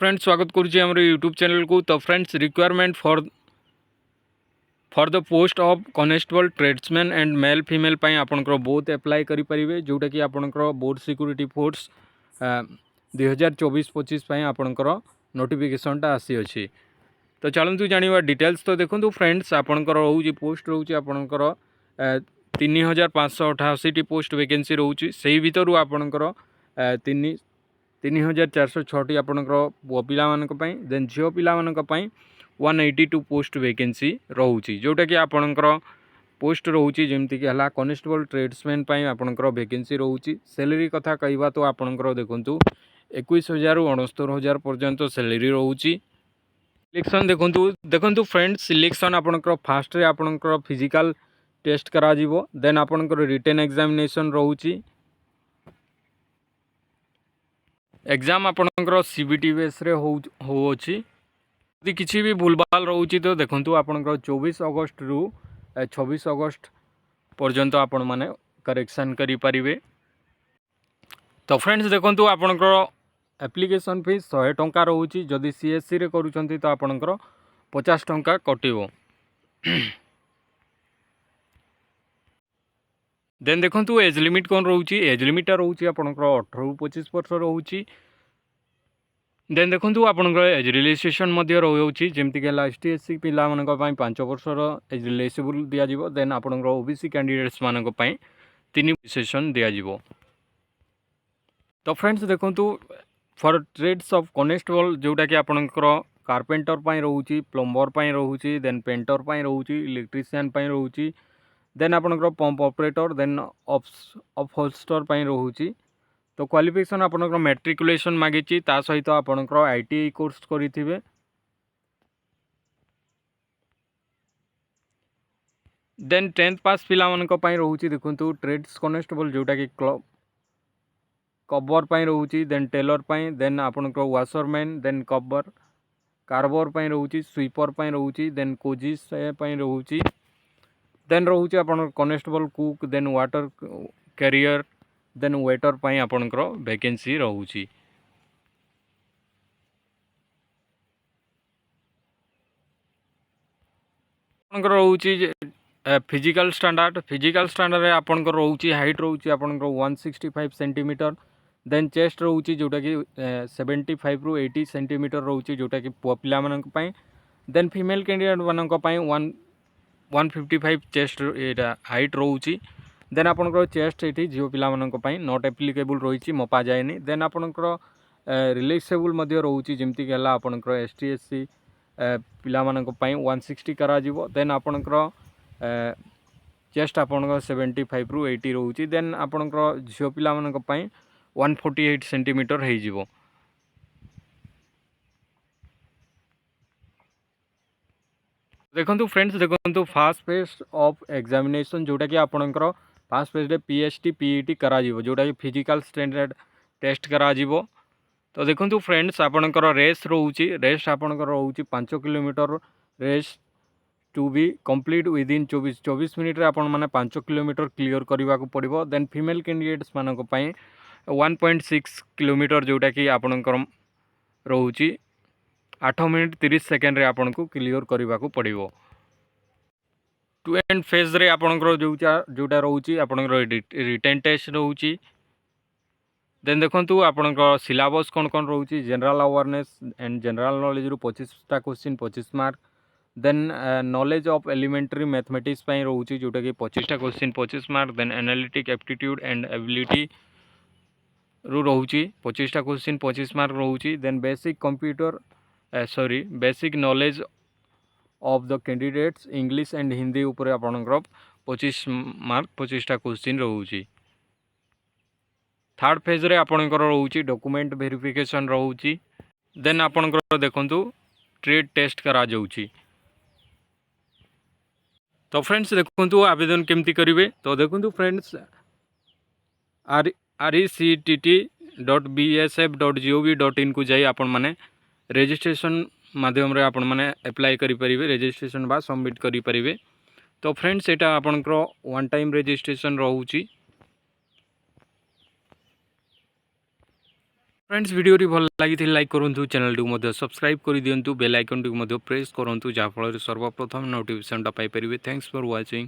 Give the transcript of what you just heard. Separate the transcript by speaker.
Speaker 1: Friends स्वागत करुच्ची आम YouTube channel को। तो friends requirement for the post of constable tradesman and male female पाई आपनकर बहुत एप्लाई करि परिबे, जोटा कि आपनकर बोर्ड सिक्योरिटी फोर्स 2024-25 पाई आपनकर नोटिफिकेशनटा आसी अछि। तो चलतु जानिबा डिटेल्स। तो देखो फ्रेंड्स आपनकर रोची पोस्ट रोची आपनकर 3588 पोस्ट वैकेंसी रोची। सेही भितरु आपनकर 3406 आपनकर पुओ पिला मानक पई, देन झियो पिला मानक पई 182 पोस्ट वैकेंसी रोची, जोटा कि आपनकर पोस्ट रोची जेमति कि हला कॉन्स्टेबल ट्रेड्समैन पई आपनकर वैकेंसी रोची। सैलरी कथा कहबा तो आपनकर देखंतु 21000 रु 69000 पर्यंत सैलरी रोची। सिलेक्शन देखंतु फ्रेंड्स, सिलेक्शन आपनकर फास्ट रे आपनकर फिजिकल टेस्ट करा जिवो, देन आपनकर रिटन एग्जामिनेशन रोची। एग्जाम आपनकर सीबीटी बेस रे हो अछि। यदि किसी भी भूलभाल रोची तो देखंतु आपनकर 24 अगस्त रु 26 अगस्त पर्यंत आपण माने करेक्शन करि परिबे। तो फ्रेंड्स देखंतु आपनकर एप्लिकेशन फीस 100 टंका रोची। जदि सीएससी रे करूचंती तो आपनकर 50 टंका कटिवो। देन देखंतु एज लिमिट कोन रोची। एज लिमिट रोची आपनकर 18 रु 25 वर्ष रोची। देन देखंतु आपनकर एज रिलैक्सेशन मध्य रोची, जेमति के एसटी एससी पिला मानक पई 5 वर्षर एज रिलैक्सेबल दिया जिवो। देन आपनकर ओबीसी कैंडिडेट्स मानक पई 3 सेशन दिया जिवो। तो फ्रेंड्स देखंतु फॉर ट्रेड्स ऑफ कॉन्स्टेबल जोटा कि आपनकर कारपेंटर पई रोची, प्लम्बर पई रोची, देन पेंटर पई रोची, इलेक्ट्रीशियन पई रोची, देन आपनकर पंप ऑपरेटर, देन अपहोल्स्टर पई रोची। तो क्वालिफिकेशन आपनकर मैट्रिकुलेशन मागिची, ता सहित आपनकर आईटीआई कोर्स करिथिबे। देन 10th पास पिला मानक पई रोची। देखंतु ट्रेड्स कॉन्स्टेबल जोटा कि कबर पई रोची, देन टेलर पई, देन आपनकर वाशरमैन, देन कबर कार्बर पई रोची, स्वीपर पई रोची, देन कोजिस पई रोची, देन रोची आपनकर constable cook, then water carrier, then waiter पई आपनकर वैकेंसी रोची। आपनकर रोची फिजिकल स्टैंडर्ड रे आपनकर रोची हाइट रोची आपनकर 165 सेंटीमीटर। देन चेस्ट रोची जोटा कि 75 रु 80 सेंटीमीटर रोची, जोटा कि पुओ पिला मानक पई। देन फीमेल कैंडिडेट मानक पई 155 चेस्ट एटा हाइट रोची। देन आपनकर चेस्ट एठी झियो पिला मानक पई नॉट एप्लीकेबल रोची, मपा जायनी। देन आपनकर रिलैक्सेबल मध्य रोची, जेमति कि हला आपनकर एसटी एससी पिला मानक पई 160 करा जिवो। देन आपनकर चेस्ट आपनकर 75 रु 80 रोची। देन आपनकर झियो पिला मानक पई 148 सेंटीमीटर हो जिवो। देखंतु फ्रेंड्स देखंतु फास्ट फेज ऑफ एग्जामिनेशन जोटा कि आपनकर फास्ट फेज रे पीएचटी पीईटी करा जिवो, जोटा कि फिजिकल स्टैंडर्ड टेस्ट करा जिवो। तो देखंतु फ्रेंड्स आपनकर रेस रोची। रेस आपनकर रोची 5 kilometre race to be complete within 24 minute रे आपण माने 5 किलोमीटर क्लियर करबा को पड़िबो। देन फीमेल कैंडिडेट्स मानक पई 1.6 किलोमीटर जोटा कि आपनकर रोची 8 मिनिट 30 सेकेंड रे आपन को क्लियर करबा को पड़िबो। टू एंड फेज रे आपनकर जोटा रोची आपनकर रिटन टेस्ट रोची। देन देखंतु आपनकर सिलेबस कोन रोची। General awareness and general knowledge रु 25 टा question 25 mark. Then knowledge of elementary mathematics पई रोची, जोटा कि 25 टा question 25 mark. Then analytic aptitude and ability रु रोची 25 टा क्वेश्चन 25 मार्क रोची। Then basic knowledge of the candidates English and Hindi ऊपर आपनकर 25 मार्क 25 टा क्वेश्चन रोची। थर्ड फेज रे आपनकर रोची डॉक्यूमेंट वेरिफिकेशन रोची। देन आपनकर देखंतु ट्रेड टेस्ट करा जाउची। तो फ्रेंड्स देखंतु आवेदन केमती करिवे। तो देखंतु फ्रेंड्स rectt.bsf.gov.in को जाई आपण माने रजिस्ट्रेशन माध्यम रे आपण माने अप्लाई करि परिबे, रजिस्ट्रेशन बा सबमिट करि परिबे। तो फ्रेंड्स एटा आपनकर वन टाइम रजिस्ट्रेशन रहउची। फ्रेंड्स वीडियो भल लगी लाइक करूँ चैनल टी सब्सक्राइब कर दिंतु बेल आइकन टी प्रेस करूँ जहाँफल सर्वप्रथम नोटिफिकेशन पाइपर। Thanks for watching.